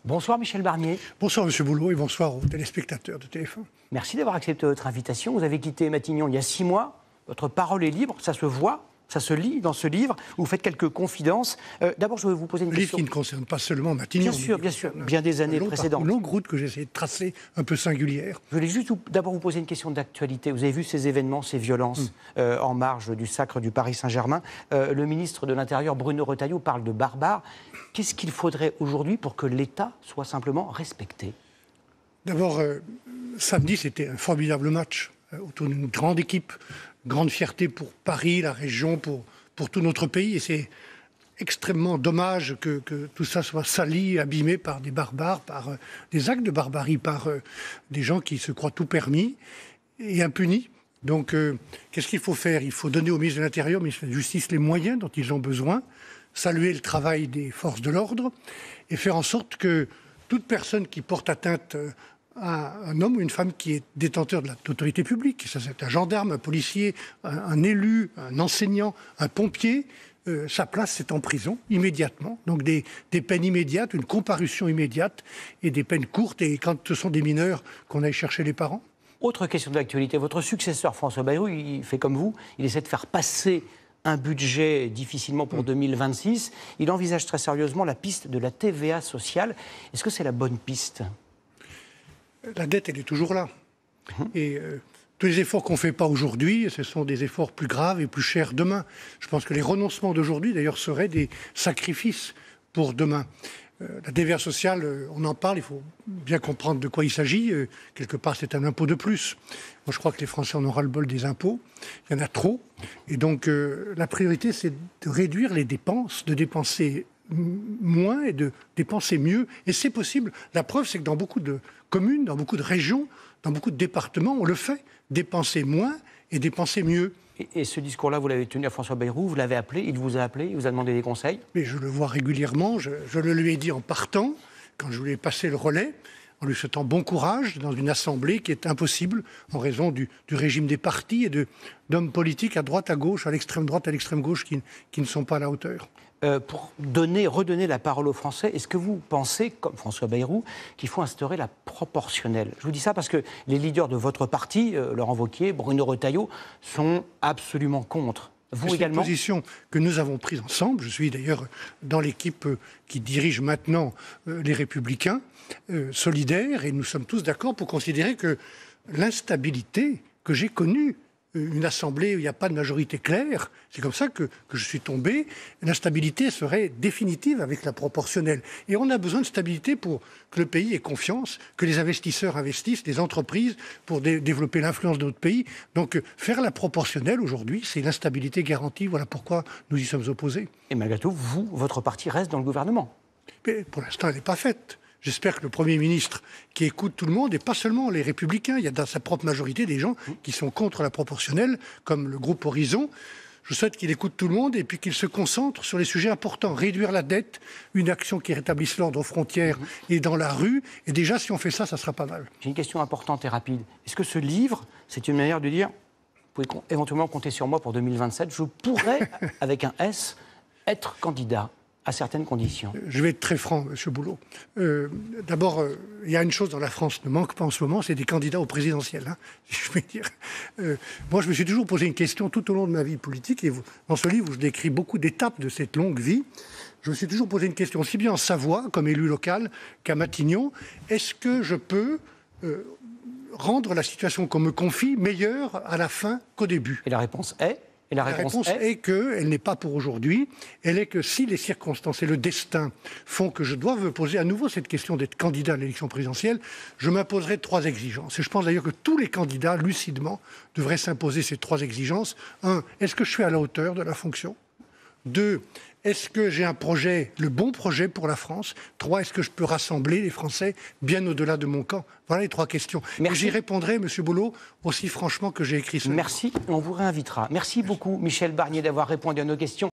Bonsoir Michel Barnier. Bonsoir Monsieur Boulot et bonsoir aux téléspectateurs de TF1. Merci d'avoir accepté notre invitation. Vous avez quitté Matignon il y a 6 mois. Votre parole est libre, ça se voit. Ça se lit dans ce livre, vous faites quelques confidences. D'abord, je vais vous poser une question. Livre qui ne concerne pas seulement Matignon. Bien sûr, bien des années précédentes. Une longue route que j'ai essayé de tracer, un peu singulière. Je voulais juste d'abord vous poser une question d'actualité. Vous avez vu ces événements, ces violences en marge du sacre du Paris Saint-Germain. Le ministre de l'Intérieur, Bruno Retailleau, parle de barbares. Qu'est-ce qu'il faudrait aujourd'hui pour que l'État soit simplement respecté? D'abord, samedi, c'était un formidable match autour d'une grande équipe. Grande fierté pour Paris, la région, pour tout notre pays. Et c'est extrêmement dommage que tout ça soit sali, abîmé par des barbares, par des actes de barbarie, par des gens qui se croient tout permis et impunis. Donc, qu'est-ce qu'il faut faire? Il faut donner au ministre de l'Intérieur, au ministre de la Justice, les moyens dont ils ont besoin, saluer le travail des forces de l'ordre et faire en sorte que toute personne qui porte atteinte à un homme ou une femme qui est détenteur de l'autorité publique, ça c'est un gendarme, un policier, un élu, un enseignant, un pompier, sa place c'est en prison immédiatement. Donc des peines immédiates, une comparution immédiate et des peines courtes, et quand ce sont des mineurs, qu'on aille chercher les parents. Autre question d'actualité, votre successeur François Bayrou, il fait comme vous, il essaie de faire passer un budget difficilement pour 2026. Il envisage très sérieusement la piste de la TVA sociale. Est-ce que c'est la bonne piste ? La dette, elle est toujours là. Et tous les efforts qu'on ne fait pas aujourd'hui, ce sont des efforts plus graves et plus chers demain. Je pense que les renoncements d'aujourd'hui, d'ailleurs, seraient des sacrifices pour demain. La TVA sociale, on en parle, il faut bien comprendre de quoi il s'agit. Quelque part, c'est un impôt de plus. Moi, je crois que les Français en ont ras-le-bol des impôts. Il y en a trop. Et donc, la priorité, c'est de réduire les dépenses, de dépenser moins et de dépenser mieux. Et c'est possible. La preuve, c'est que dans beaucoup de communes, dans beaucoup de régions, dans beaucoup de départements, on le fait. Dépenser moins et dépenser mieux. Et ce discours-là, vous l'avez tenu à François Bayrou, vous l'avez appelé, il vous a appelé, il vous a demandé des conseils? Mais je le vois régulièrement, je le lui ai dit en partant, quand je voulais passer le relais, en lui souhaitant bon courage dans une assemblée qui est impossible en raison du régime des partis et d'hommes politiques à droite, à gauche, à l'extrême droite, à l'extrême gauche qui ne sont pas à la hauteur. Pour redonner la parole aux Français, est-ce que vous pensez, comme François Bayrou, qu'il faut instaurer la proportionnelle? Je vous dis ça parce que les leaders de votre parti, Laurent Wauquiez, Bruno Retailleau, sont absolument contre. Vous également? C'est une position que nous avons prise ensemble. Je suis d'ailleurs dans l'équipe qui dirige maintenant les Républicains solidaires, et nous sommes tous d'accord pour considérer que l'instabilité que j'ai connue, une assemblée où il n'y a pas de majorité claire, c'est comme ça que je suis tombé. L'instabilité serait définitive avec la proportionnelle. Et on a besoin de stabilité pour que le pays ait confiance, que les investisseurs investissent, les entreprises, pour développer l'influence de notre pays. Donc faire la proportionnelle aujourd'hui, c'est l'instabilité garantie. Voilà pourquoi nous y sommes opposés. Et malgré tout, votre parti reste dans le gouvernement. Mais pour l'instant, elle n'est pas faite. J'espère que le Premier ministre, qui écoute tout le monde, et pas seulement les Républicains, il y a dans sa propre majorité des gens qui sont contre la proportionnelle, comme le groupe Horizon. Je souhaite qu'il écoute tout le monde et puis qu'il se concentre sur les sujets importants. Réduire la dette, une action qui rétablisse l'ordre aux frontières et dans la rue. Et déjà, si on fait ça, ça sera pas mal. J'ai une question importante et rapide. Est-ce que ce livre, c'est une manière de dire, vous pouvez éventuellement compter sur moi pour 2027, je pourrais, avec un S, être candidat à certaines conditions? Je vais être très franc, M. Boulot. D'abord, il y a une chose dont la France ne manque pas en ce moment, c'est des candidats au présidentiel, hein, si je vais dire. Moi, je me suis toujours posé une question tout au long de ma vie politique, et dans ce livre, où je décris beaucoup d'étapes de cette longue vie, je me suis toujours posé une question, aussi bien en Savoie, comme élu local, qu'à Matignon. Est-ce que je peux rendre la situation qu'on me confie meilleure à la fin qu'au début? Et la réponse est? Et la réponse est qu'elle n'est pas pour aujourd'hui. Elle est que si les circonstances et le destin font que je dois me poser à nouveau cette question d'être candidat à l'élection présidentielle, je m'imposerai 3 exigences. Et je pense d'ailleurs que tous les candidats, lucidement, devraient s'imposer ces 3 exigences. 1, est-ce que je suis à la hauteur de la fonction? 2, est-ce que j'ai un projet, le bon projet pour la France? 3, est-ce que je peux rassembler les Français bien au-delà de mon camp? Voilà les 3 questions. J'y répondrai, M. Boulot, aussi franchement que j'ai écrit ce livre. Merci, on vous réinvitera. Merci beaucoup, Michel Barnier, d'avoir répondu à nos questions.